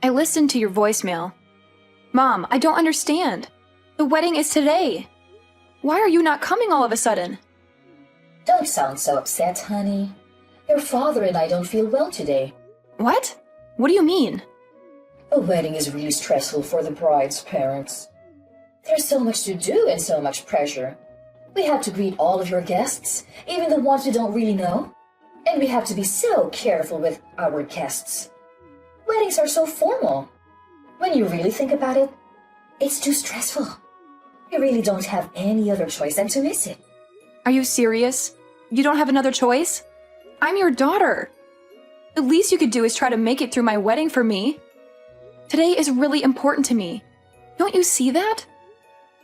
I listened to your voicemail. Mom, I don't understand. The wedding is today. Why are you not coming all of a sudden? Don't sound so upset, honey. Your father and I don't feel well today. What? What do you mean? A wedding is really stressful for the bride's parents. There's so much to do and so much pressure. We have to greet all of your guests, even the ones we don't really know. And we have to be so careful with our guests. Weddings are so formal. When you really think about it, it's too stressful. We really don't have any other choice than to miss it. Are you serious? You don't have another choice? I'm your daughter. The least you could do is try to make it through my wedding for me. Today is really important to me. Don't you see that?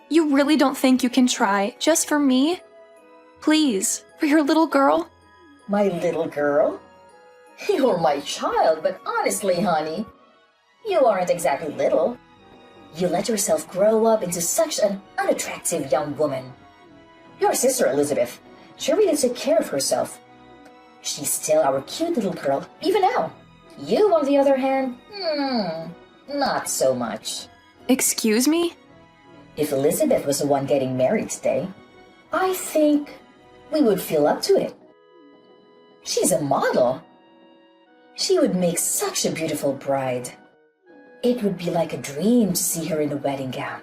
You really don't think you can try just for me? Please, for your little girl? My little girl? You're my child, but honestly, honey, you aren't exactly little. You let yourself grow up into such an unattractive young woman. Your sister Elizabeth, she really took care of herself. She's still our cute little girl, even now. You, on the other hand, not so much. Excuse me? If Elizabeth was the one getting married today, I think we would feel up to it. She's a model. She would make such a beautiful bride. It would be like a dream to see her in a wedding gown.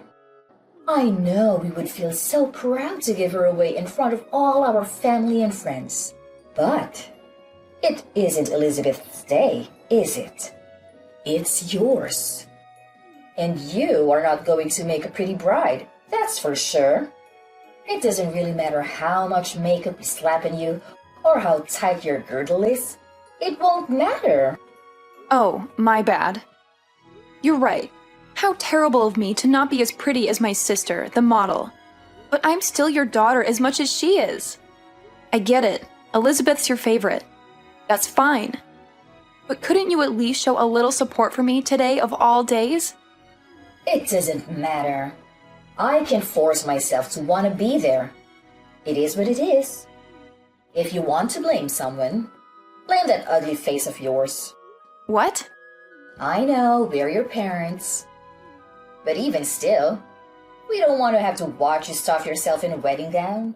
I know we would feel so proud to give her away in front of all our family and friends. But it isn't Elizabeth's day, is it? It's yours. And you are not going to make a pretty bride, that's for sure. It doesn't really matter how much makeup is slapping you or how tight your girdle is. It won't matter. Oh, my bad. You're right. How terrible of me to not be as pretty as my sister, the model. But I'm still your daughter as much as she is. I get it. Elizabeth's your favorite. That's fine. But couldn't you at least show a little support for me today of all days? It doesn't matter. I can force myself to want to be there. It is what it is. If you want to blame someone, blame that ugly face of yours. What? I know, we're your parents. But even still, we don't want to have to watch you stuff yourself in a wedding gown.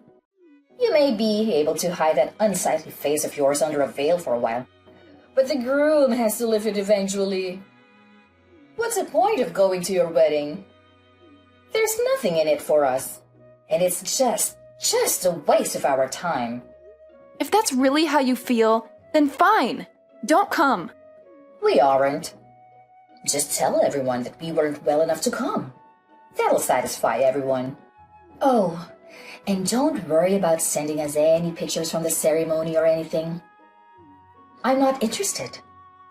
You may be able to hide that unsightly face of yours under a veil for a while, but the groom has to live it eventually. What's the point of going to your wedding? There's nothing in it for us, and it's just a waste of our time. If that's really how you feel, then fine. Don't come. We aren't. Just tell everyone that we weren't well enough to come. That'll satisfy everyone. Oh, and don't worry about sending us any pictures from the ceremony or anything. I'm not interested,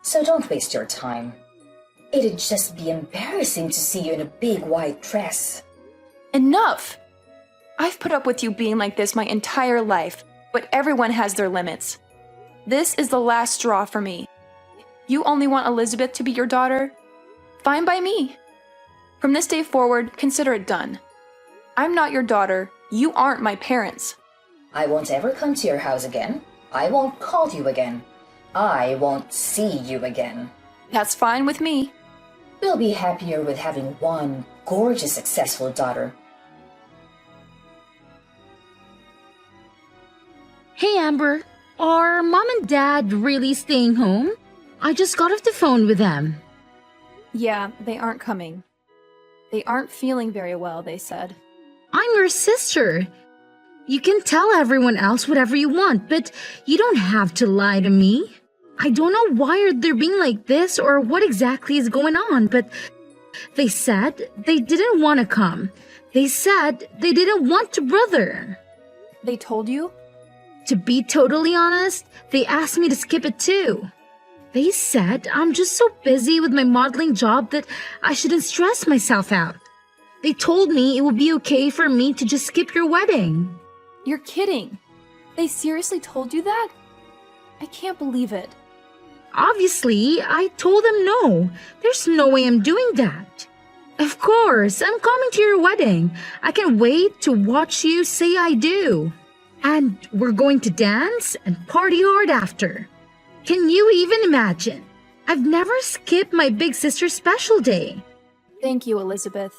so don't waste your time. It'd just be embarrassing to see you in a big white dress. Enough! I've put up with you being like this my entire life, but everyone has their limits. This is the last straw for me. You only want Elizabeth to be your daughter? Fine by me. From this day forward, consider it done. I'm not your daughter. You aren't my parents. I won't ever come to your house again. I won't call you again. I won't see you again. That's fine with me. We'll be happier with having one gorgeous, successful daughter. Hey Amber, are Mom and Dad really staying home? I just got off the phone with them. Yeah, they aren't coming. They aren't feeling very well, they said. I'm your sister. You can tell everyone else whatever you want, but you don't have to lie to me. I don't know why they're being like this or what exactly is going on, but they said they didn't want to come. They said they didn't want to, brother. They told you? To be totally honest, they asked me to skip it too. They said I'm just so busy with my modeling job that I shouldn't stress myself out. They told me it would be okay for me to just skip your wedding. You're kidding. They seriously told you that? I can't believe it. Obviously, I told them no. There's no way I'm doing that. Of course, I'm coming to your wedding. I can't wait to watch you say I do. And we're going to dance and party hard after. Can you even imagine? I've never skipped my big sister's special day. Thank you, Elizabeth.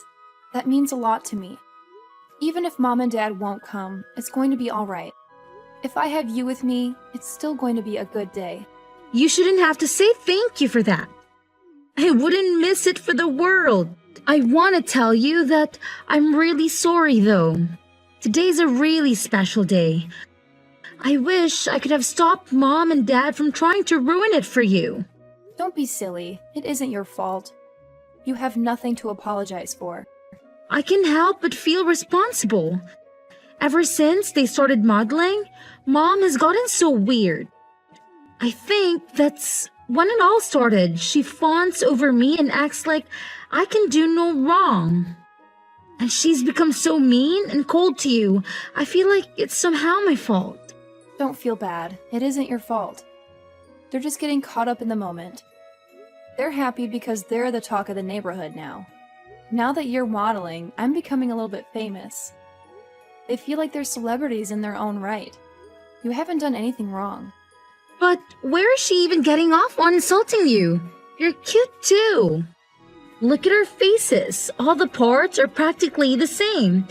That means a lot to me. Even if Mom and Dad won't come, it's going to be all right. If I have you with me, it's still going to be a good day. You shouldn't have to say thank you for that. I wouldn't miss it for the world. I want to tell you that I'm really sorry, though. Today's a really special day. I wish I could have stopped Mom and Dad from trying to ruin it for you. Don't be silly. It isn't your fault. You have nothing to apologize for. I can help but feel responsible. Ever since they started modeling, Mom has gotten so weird. I think that's when it all started. She fawns over me and acts like I can do no wrong. And she's become so mean and cold to you. I feel like it's somehow my fault. Don't feel bad. It isn't your fault. They're just getting caught up in the moment. They're happy because they're the talk of the neighborhood now. Now that you're modeling, I'm becoming a little bit famous. They feel like they're celebrities in their own right. You haven't done anything wrong. But where is she even getting off on insulting you? You're cute too. Look at our faces. All the parts are practically the same.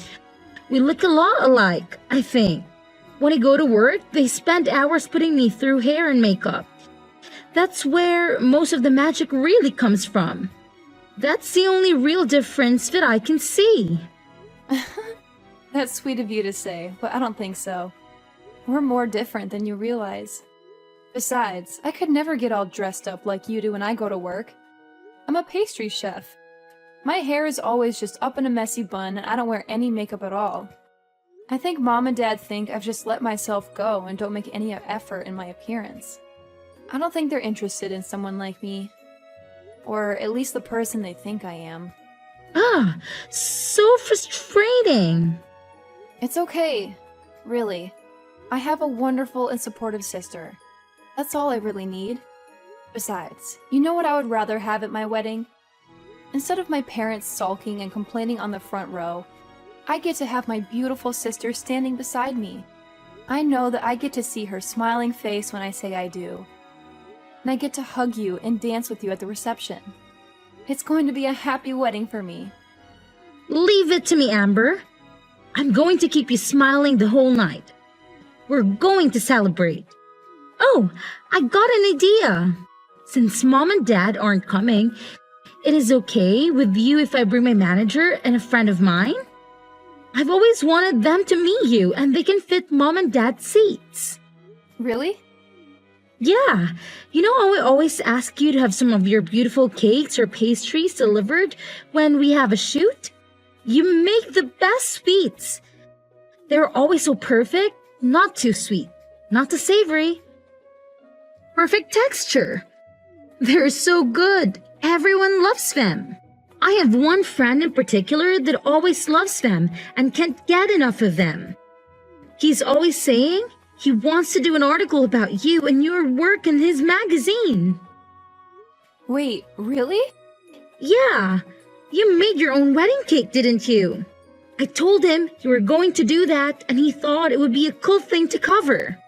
We look a lot alike, I think. When I go to work, they spend hours putting me through hair and makeup. That's where most of the magic really comes from. That's the only real difference that I can see. That's sweet of you to say, but I don't think so. We're more different than you realize. Besides, I could never get all dressed up like you do when I go to work. I'm a pastry chef. My hair is always just up in a messy bun and I don't wear any makeup at all. I think Mom and Dad think I've just let myself go and don't make any effort in my appearance. I don't think they're interested in someone like me. Or at least the person they think I am. Ah, so frustrating. It's okay. Really. I have a wonderful and supportive sister. That's all I really need. Besides, you know what I would rather have at my wedding? Instead of my parents sulking and complaining on the front row, I get to have my beautiful sister standing beside me. I know that I get to see her smiling face when I say I do. And I get to hug you and dance with you at the reception. It's going to be a happy wedding for me. Leave it to me, Amber. I'm going to keep you smiling the whole night. We're going to celebrate. Oh, I got an idea. Since Mom and Dad aren't coming, it is okay with you if I bring my manager and a friend of mine? I've always wanted them to meet you and they can fit Mom and Dad's seats. Really? Yeah, you know how I always ask you to have some of your beautiful cakes or pastries delivered when we have a shoot? You make the best sweets. They're always so perfect, not too sweet, not too savory. Perfect texture. They're so good. Everyone loves them. I have one friend in particular that always loves them and can't get enough of them. He's always saying he wants to do an article about you and your work in his magazine. Wait, really? Yeah, you made your own wedding cake, didn't you? I told him you were going to do that and he thought it would be a cool thing to cover.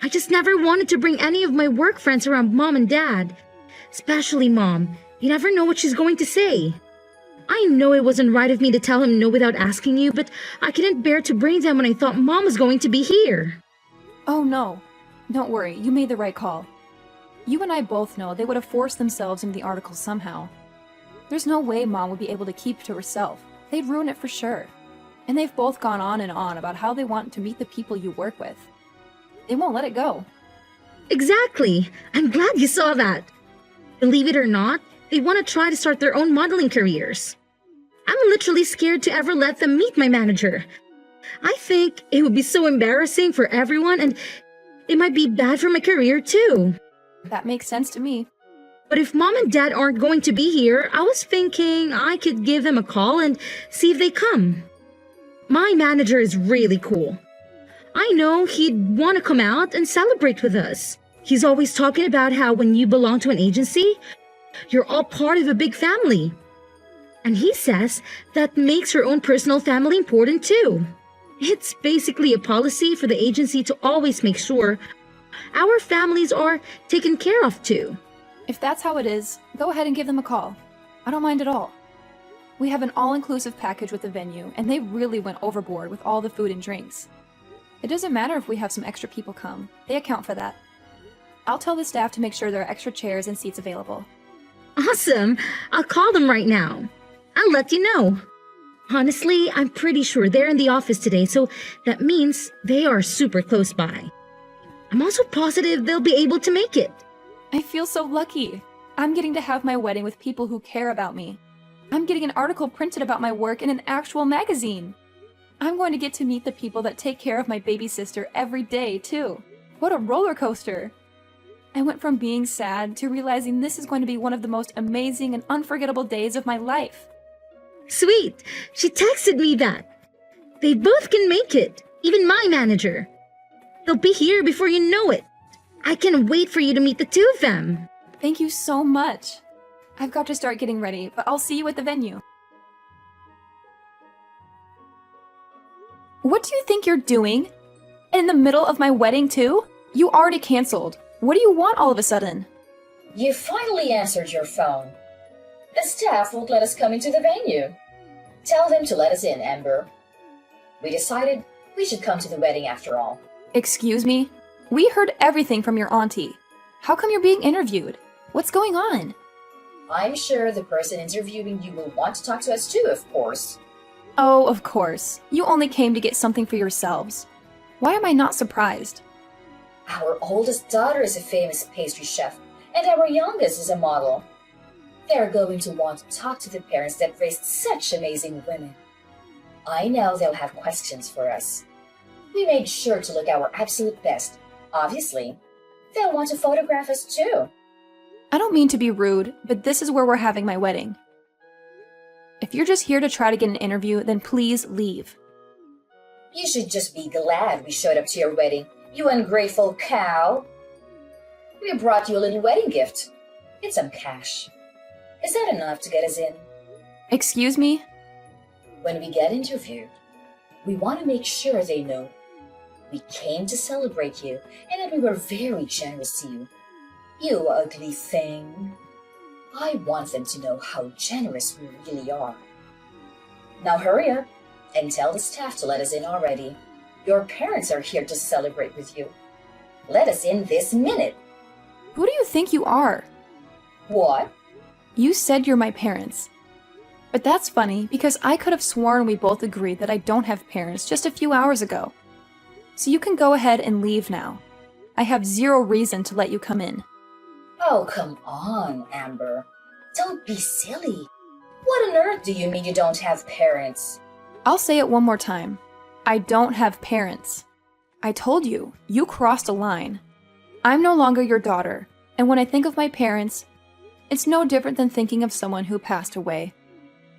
I just never wanted to bring any of my work friends around Mom and Dad. Especially Mom. You never know what she's going to say. I know it wasn't right of me to tell him no without asking you, but I couldn't bear to bring them when I thought Mom was going to be here. Oh no. Don't worry, you made the right call. You and I both know they would have forced themselves into the article somehow. There's no way Mom would be able to keep it to herself. They'd ruin it for sure. And they've both gone on and on about how they want to meet the people you work with. They won't let it go. Exactly. I'm glad you saw that. Believe it or not, they want to try to start their own modeling careers. I'm literally scared to ever let them meet my manager. I think it would be so embarrassing for everyone and it might be bad for my career too. That makes sense to me. But if Mom and Dad aren't going to be here, I was thinking I could give them a call and see if they come. My manager is really cool. I know he'd want to come out and celebrate with us. He's always talking about how when you belong to an agency, you're all part of a big family. And he says that makes your own personal family important too. It's basically a policy for the agency to always make sure our families are taken care of too. If that's how it is, go ahead and give them a call. I don't mind at all. We have an all-inclusive package with the venue, and they really went overboard with all the food and drinks. It doesn't matter if we have some extra people come. They account for that. I'll tell the staff to make sure there are extra chairs and seats available. Awesome! I'll call them right now. I'll let you know. Honestly, I'm pretty sure they're in the office today, so that means they are super close by. I'm also positive they'll be able to make it. I feel so lucky. I'm getting to have my wedding with people who care about me. I'm getting an article printed about my work in an actual magazine. I'm going to get to meet the people that take care of my baby sister every day, too. What a roller coaster! I went from being sad to realizing this is going to be one of the most amazing and unforgettable days of my life. Sweet! She texted me that. They both can make it, even my manager. They'll be here before you know it. I can't wait for you to meet the two of them. Thank you so much. I've got to start getting ready, but I'll see you at the venue. What do you think you're doing? In the middle of my wedding, too? You already canceled. What do you want all of a sudden? You finally answered your phone. The staff won't let us come into the venue. Tell them to let us in, Amber. We decided we should come to the wedding after all. Excuse me? We heard everything from your auntie. How come you're being interviewed? What's going on? I'm sure the person interviewing you will want to talk to us too, of course. Oh, of course. You only came to get something for yourselves. Why am I not surprised? Our oldest daughter is a famous pastry chef, and our youngest is a model. They're going to want to talk to the parents that raised such amazing women. I know they'll have questions for us. We made sure to look our absolute best. Obviously, they'll want to photograph us too. I don't mean to be rude, but this is where we're having my wedding. If you're just here to try to get an interview, then please leave. You should just be glad we showed up to your wedding, you ungrateful cow. We brought you a little wedding gift. It's some cash. Is that enough to get us in? Excuse me? When we get interviewed, we want to make sure they know we came to celebrate you and that we were very generous to you. You ugly thing. I want them to know how generous we really are. Now hurry up and tell the staff to let us in already. Your parents are here to celebrate with you. Let us in this minute. Who do you think you are? What? You said you're my parents. But that's funny because I could have sworn we both agreed that I don't have parents just a few hours ago. So you can go ahead and leave now. I have zero reason to let you come in. Oh, come on, Amber. Don't be silly. What on earth do you mean you don't have parents? I'll say it one more time. I don't have parents. I told you, you crossed a line. I'm no longer your daughter, and when I think of my parents, it's no different than thinking of someone who passed away.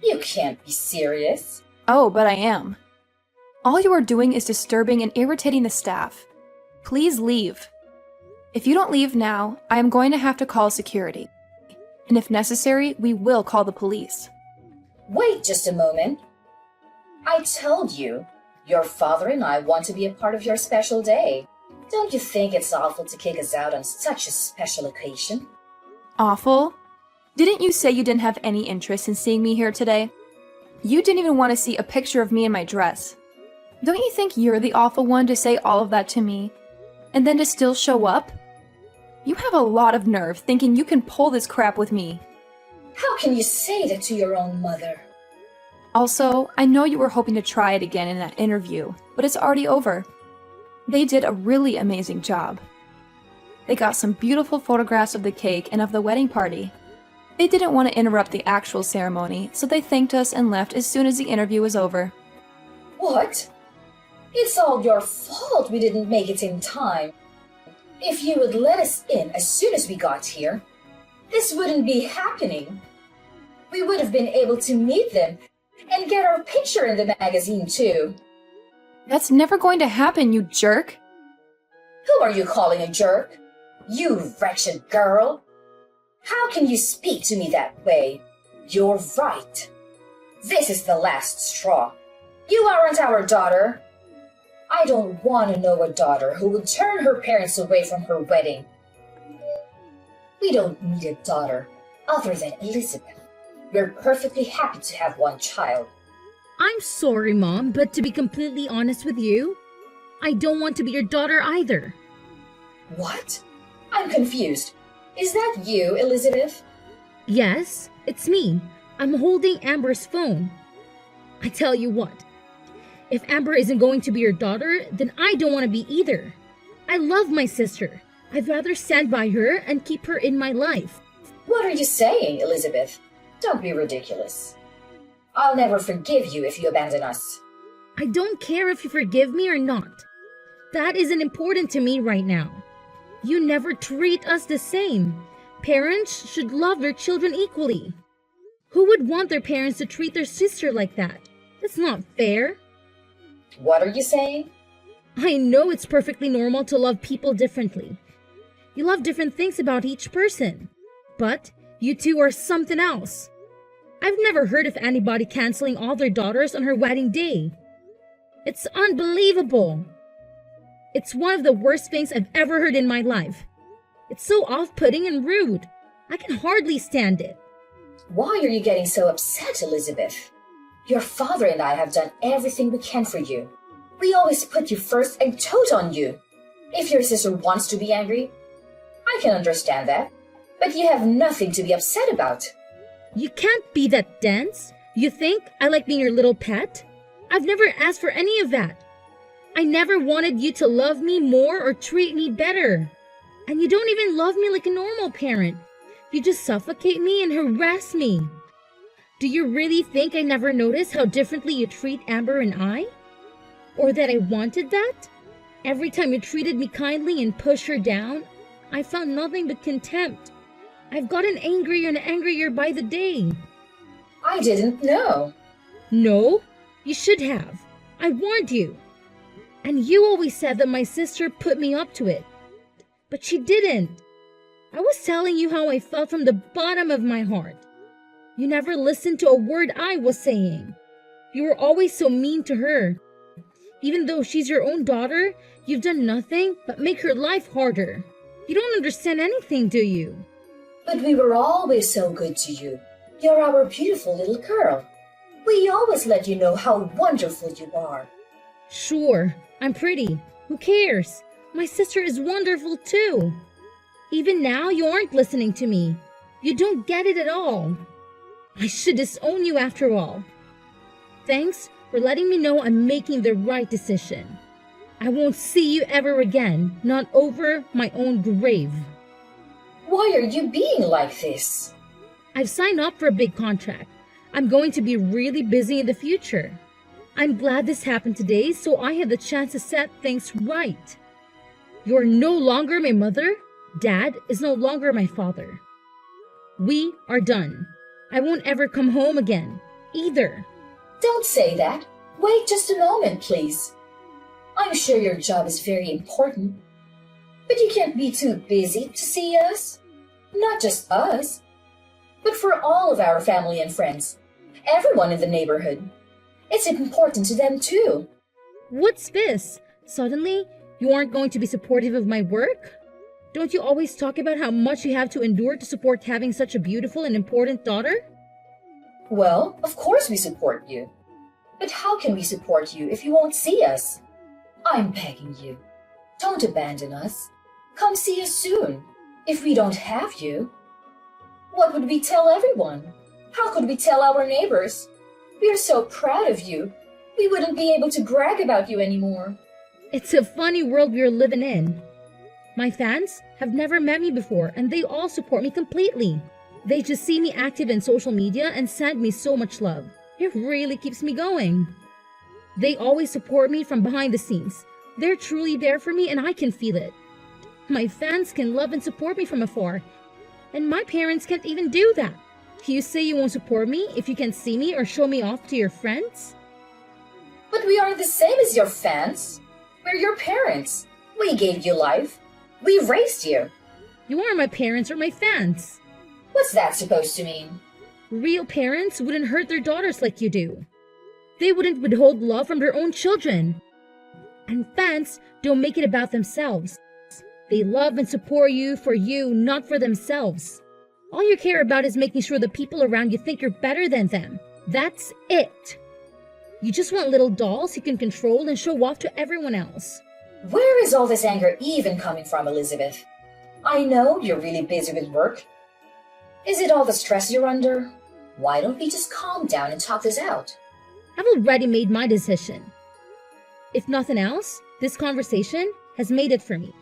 You can't be serious. Oh, but I am. All you are doing is disturbing and irritating the staff. Please leave. If you don't leave now, I am going to have to call security. And if necessary, we will call the police. Wait just a moment. I told you, your father and I want to be a part of your special day. Don't you think it's awful to kick us out on such a special occasion? Awful? Didn't you say you didn't have any interest in seeing me here today? You didn't even want to see a picture of me in my dress. Don't you think you're the awful one to say all of that to me, and then to still show up? You have a lot of nerve thinking you can pull this crap with me. How can you say that to your own mother? Also, I know you were hoping to try it again in that interview, but it's already over. They did a really amazing job. They got some beautiful photographs of the cake and of the wedding party. They didn't want to interrupt the actual ceremony, so they thanked us and left as soon as the interview was over. What? It's all your fault we didn't make it in time. If you would let us in as soon as we got here, this wouldn't be happening. We would have been able to meet them and get our picture in the magazine too. That's never going to happen, you jerk! Who are you calling a jerk? You wretched girl! How can you speak to me that way? You're right. This is the last straw. You aren't our daughter. I don't want to know a daughter who would turn her parents away from her wedding. We don't need a daughter other than Elizabeth. We're perfectly happy to have one child. I'm sorry, Mom, but to be completely honest with you, I don't want to be your daughter either. What? I'm confused. Is that you, Elizabeth? Yes, it's me. I'm holding Amber's phone. I tell you what, if Amber isn't going to be your daughter, then I don't want to be either. I love my sister. I'd rather stand by her and keep her in my life. What are you saying, Elizabeth? Don't be ridiculous. I'll never forgive you if you abandon us. I don't care if you forgive me or not. That isn't important to me right now. You never treat us the same. Parents should love their children equally. Who would want their parents to treat their sister like that? That's not fair. What are you saying? I know it's perfectly normal to love people differently. You love different things about each person. But you two are something else. I've never heard of anybody canceling all their daughters on her wedding day. It's unbelievable. It's one of the worst things I've ever heard in my life. It's so off-putting and rude. I can hardly stand it. Why are you getting so upset, Elizabeth? Your father and I have done everything we can for you. We always put you first and tote on you. If your sister wants to be angry, I can understand that. But you have nothing to be upset about. You can't be that dense. You think I like being your little pet? I've never asked for any of that. I never wanted you to love me more or treat me better. And you don't even love me like a normal parent. You just suffocate me and harass me. Do you really think I never noticed how differently you treat Amber and I? Or that I wanted that? Every time you treated me kindly and pushed her down, I found nothing but contempt. I've gotten angrier and angrier by the day. I didn't know. No, you should have. I warned you. And you always said that my sister put me up to it. But she didn't. I was telling you how I felt from the bottom of my heart. You never listened to a word I was saying. You were always so mean to her. Even though she's your own daughter, you've done nothing but make her life harder. You don't understand anything, do you? But we were always so good to you. You're our beautiful little girl. We always let you know how wonderful you are. Sure, I'm pretty. Who cares? My sister is wonderful too. Even now, you aren't listening to me. You don't get it at all. I should disown you after all. Thanks for letting me know I'm making the right decision. I won't see you ever again, not over my own grave. Why are you being like this? I've signed up for a big contract. I'm going to be really busy in the future. I'm glad this happened today so I have the chance to set things right. You're no longer my mother. Dad is no longer my father. We are done. I won't ever come home again, either. Don't say that. Wait just a moment, please. I'm sure your job is very important. But you can't be too busy to see us. Not just us, but for all of our family and friends. Everyone in the neighborhood. It's important to them too. What's this? Suddenly, you aren't going to be supportive of my work? Don't you always talk about how much you have to endure to support having such a beautiful and important daughter? Well, of course we support you. But how can we support you if you won't see us? I'm begging you. Don't abandon us. Come see us soon. If we don't have you, what would we tell everyone? How could we tell our neighbors? We are so proud of you. We wouldn't be able to brag about you anymore. It's a funny world we're living in. My fans have never met me before and they all support me completely. They just see me active in social media and send me so much love. It really keeps me going. They always support me from behind the scenes. They're truly there for me and I can feel it. My fans can love and support me from afar, and my parents can't even do that. You say you won't support me if you can't see me or show me off to your friends? But we aren't the same as your fans. We're your parents. We gave you life. We raised you. You aren't my parents or my fans. What's that supposed to mean? Real parents wouldn't hurt their daughters like you do. They wouldn't withhold love from their own children. And fans don't make it about themselves. They love and support you for you, not for themselves. All you care about is making sure the people around you think you're better than them. That's it. You just want little dolls you can control and show off to everyone else. Where is all this anger even coming from, Elizabeth? I know you're really busy with work. Is it all the stress you're under? Why don't we just calm down and talk this out? I've already made my decision. If nothing else, this conversation has made it for me.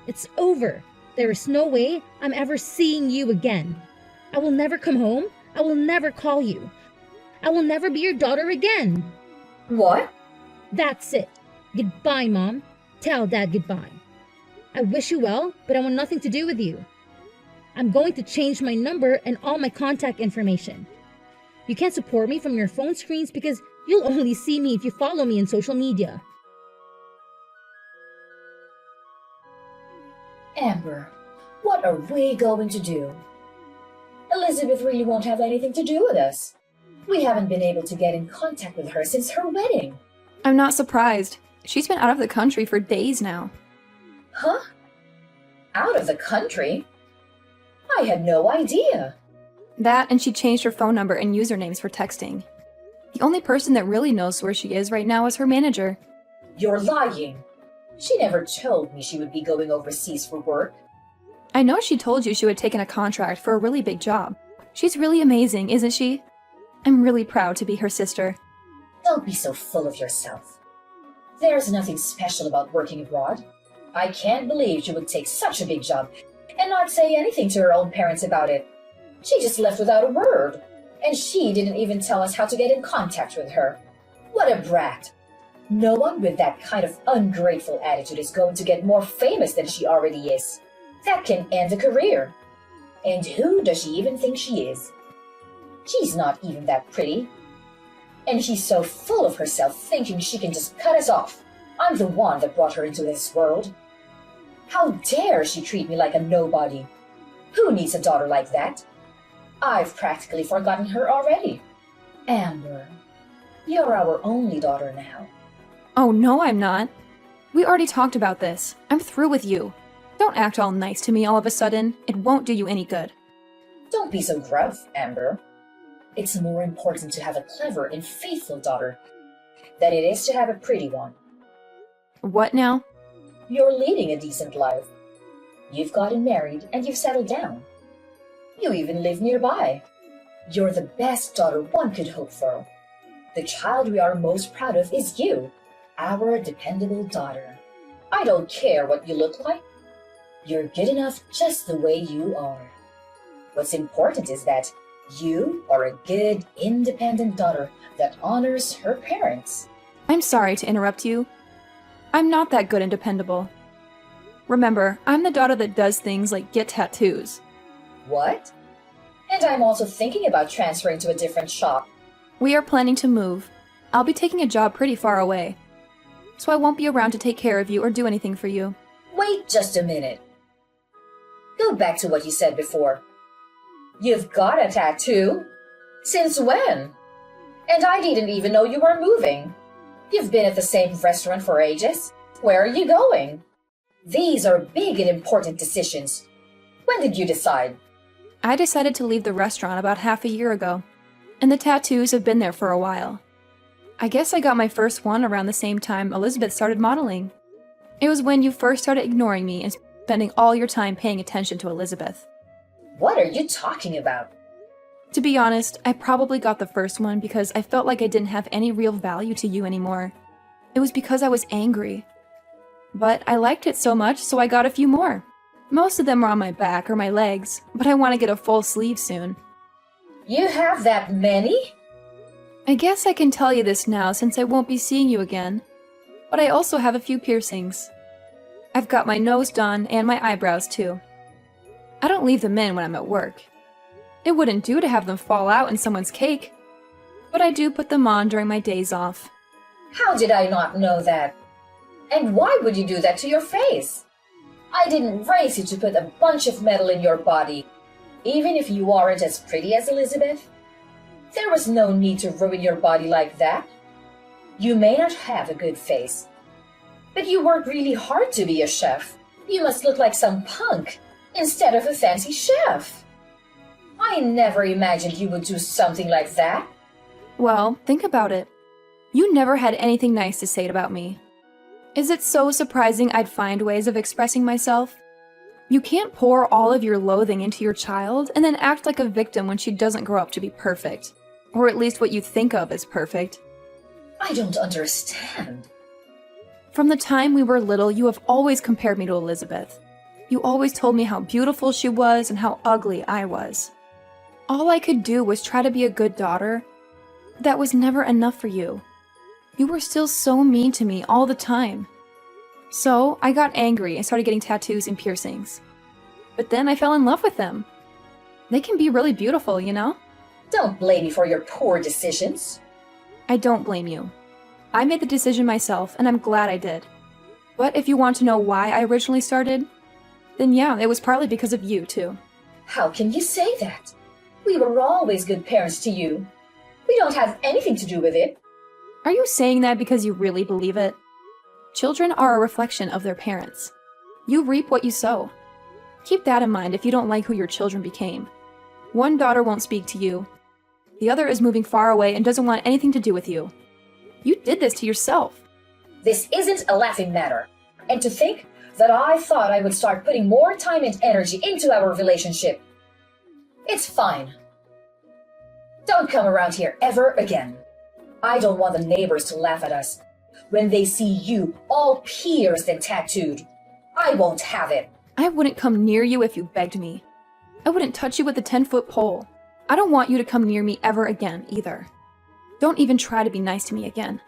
It's over. There is no way I'm ever seeing you again. I will never come home. I will never call you. I will never be your daughter again. What? That's it. Goodbye, Mom. Tell Dad goodbye. I wish you well, but I want nothing to do with you. I'm going to change my number and all my contact information. You can't support me from your phone screens because you'll only see me if you follow me in social media. Amber, what are we going to do? Elizabeth really won't have anything to do with us. We haven't been able to get in contact with her since her wedding. I'm not surprised. She's been out of the country for days now. Huh? Out of the country? I had no idea. That, and she changed her phone number and usernames for texting. The only person that really knows where she is right now is her manager. You're lying. She never told me she would be going overseas for work. I know she told you she would taken a contract for a really big job. She's really amazing, isn't she? I'm really proud to be her sister. Don't be so full of yourself. There's nothing special about working abroad. I can't believe she would take such a big job and not say anything to her own parents about it. She just left without a word, and she didn't even tell us how to get in contact with her. What a brat. No one with that kind of ungrateful attitude is going to get more famous than she already is. That can end a career. And who does she even think she is? She's not even that pretty. And she's so full of herself thinking she can just cut us off. I'm the one that brought her into this world. How dare she treat me like a nobody? Who needs a daughter like that? I've practically forgotten her already. Amber, you're our only daughter now. Oh, no, I'm not. We already talked about this. I'm through with you. Don't act all nice to me all of a sudden. It won't do you any good. Don't be so gruff, Amber. It's more important to have a clever and faithful daughter than it is to have a pretty one. What now? You're leading a decent life. You've gotten married and you've settled down. You even live nearby. You're the best daughter one could hope for. The child we are most proud of is you, our dependable daughter. I don't care what you look like. You're good enough just the way you are. What's important is that you are a good, independent daughter that honors her parents. I'm sorry to interrupt you. I'm not that good and dependable. Remember, I'm the daughter that does things like get tattoos. What? And I'm also thinking about transferring to a different shop. We are planning to move. I'll be taking a job pretty far away, so I won't be around to take care of you or do anything for you. Wait just a minute. Go back to what you said before. You've got a tattoo? Since when? And I didn't even know you were moving. You've been at the same restaurant for ages. Where are you going? These are big and important decisions. When did you decide? I decided to leave the restaurant about half a year ago, and the tattoos have been there for a while. I guess I got my first one around the same time Elizabeth started modeling. It was when you first started ignoring me and spending all your time paying attention to Elizabeth. What are you talking about? To be honest, I probably got the first one because I felt like I didn't have any real value to you anymore. It was because I was angry. But I liked it so much, so I got a few more. Most of them are on my back or my legs, but I want to get a full sleeve soon. You have that many? I guess I can tell you this now since I won't be seeing you again. But I also have a few piercings. I've got my nose done and my eyebrows too. I don't leave them in when I'm at work. It wouldn't do to have them fall out in someone's cake. But I do put them on during my days off. How did I not know that? And why would you do that to your face? I didn't raise you to put a bunch of metal in your body, even if you aren't as pretty as Elizabeth. There was no need to ruin your body like that. You may not have a good face, but you work really hard to be a chef. You must look like some punk instead of a fancy chef. I never imagined you would do something like that. Well, think about it. You never had anything nice to say about me. Is it so surprising I'd find ways of expressing myself? You can't pour all of your loathing into your child and then act like a victim when she doesn't grow up to be perfect. Or at least what you think of as perfect. I don't understand. From the time we were little, you have always compared me to Elizabeth. You always told me how beautiful she was and how ugly I was. All I could do was try to be a good daughter. That was never enough for you. You were still so mean to me all the time. So I got angry and started getting tattoos and piercings. But then I fell in love with them. They can be really beautiful, you know? Don't blame me for your poor decisions. I don't blame you. I made the decision myself, and I'm glad I did. But if you want to know why I originally started, then yeah, it was partly because of you, too. How can you say that? We were always good parents to you. We don't have anything to do with it. Are you saying that because you really believe it? Children are a reflection of their parents. You reap what you sow. Keep that in mind if you don't like who your children became. One daughter won't speak to you. The other is moving far away and doesn't want anything to do with you. You did this to yourself. This isn't a laughing matter. And to think that I thought I would start putting more time and energy into our relationship. It's fine. Don't come around here ever again. I don't want the neighbors to laugh at us when they see you all pierced and tattooed. I won't have it. I wouldn't come near you if you begged me. I wouldn't touch you with a 10-foot pole. I don't want you to come near me ever again, either. Don't even try to be nice to me again.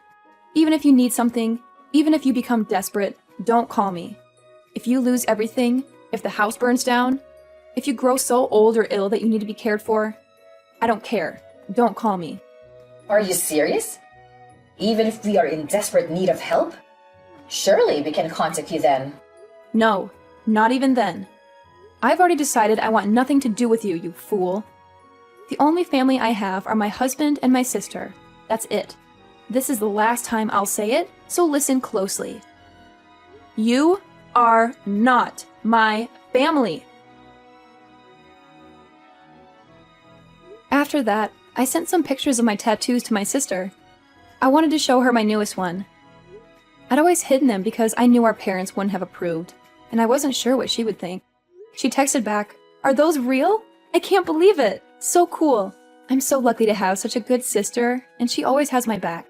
Even if you need something, even if you become desperate, don't call me. If you lose everything, if the house burns down, if you grow so old or ill that you need to be cared for, I don't care. Don't call me. Are you serious? Even if we are in desperate need of help? Surely we can contact you then. No, not even then. I've already decided I want nothing to do with you, you fool. The only family I have are my husband and my sister. That's it. This is the last time I'll say it, so listen closely. You are not my family. After that, I sent some pictures of my tattoos to my sister. I wanted to show her my newest one. I'd always hidden them because I knew our parents wouldn't have approved, and I wasn't sure what she would think. She texted back, "Are those real? I can't believe it. So cool. I'm so lucky to have such a good sister, and she always has my back."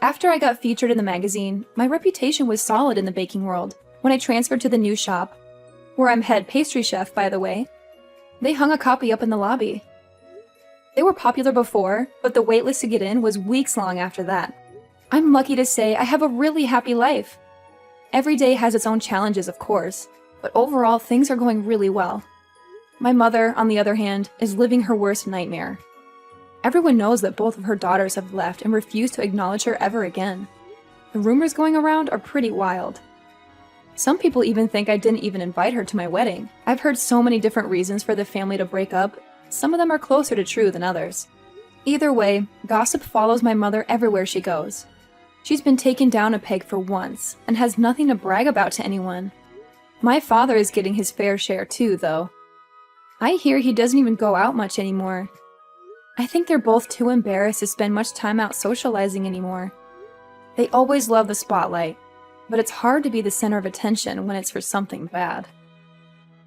After I got featured in the magazine, my reputation was solid in the baking world. When I transferred to the new shop, where I'm head pastry chef, by the way, they hung a copy up in the lobby. They were popular before, but the waitlist to get in was weeks long after that. I'm lucky to say I have a really happy life. Every day has its own challenges, of course, but overall things are going really well. My mother, on the other hand, is living her worst nightmare. Everyone knows that both of her daughters have left and refuse to acknowledge her ever again. The rumors going around are pretty wild. Some people even think I didn't even invite her to my wedding. I've heard so many different reasons for the family to break up. Some of them are closer to true than others. Either way, gossip follows my mother everywhere she goes. She's been taken down a peg for once, and has nothing to brag about to anyone. My father is getting his fair share too, though. I hear he doesn't even go out much anymore. I think they're both too embarrassed to spend much time out socializing anymore. They always love the spotlight, but it's hard to be the center of attention when it's for something bad.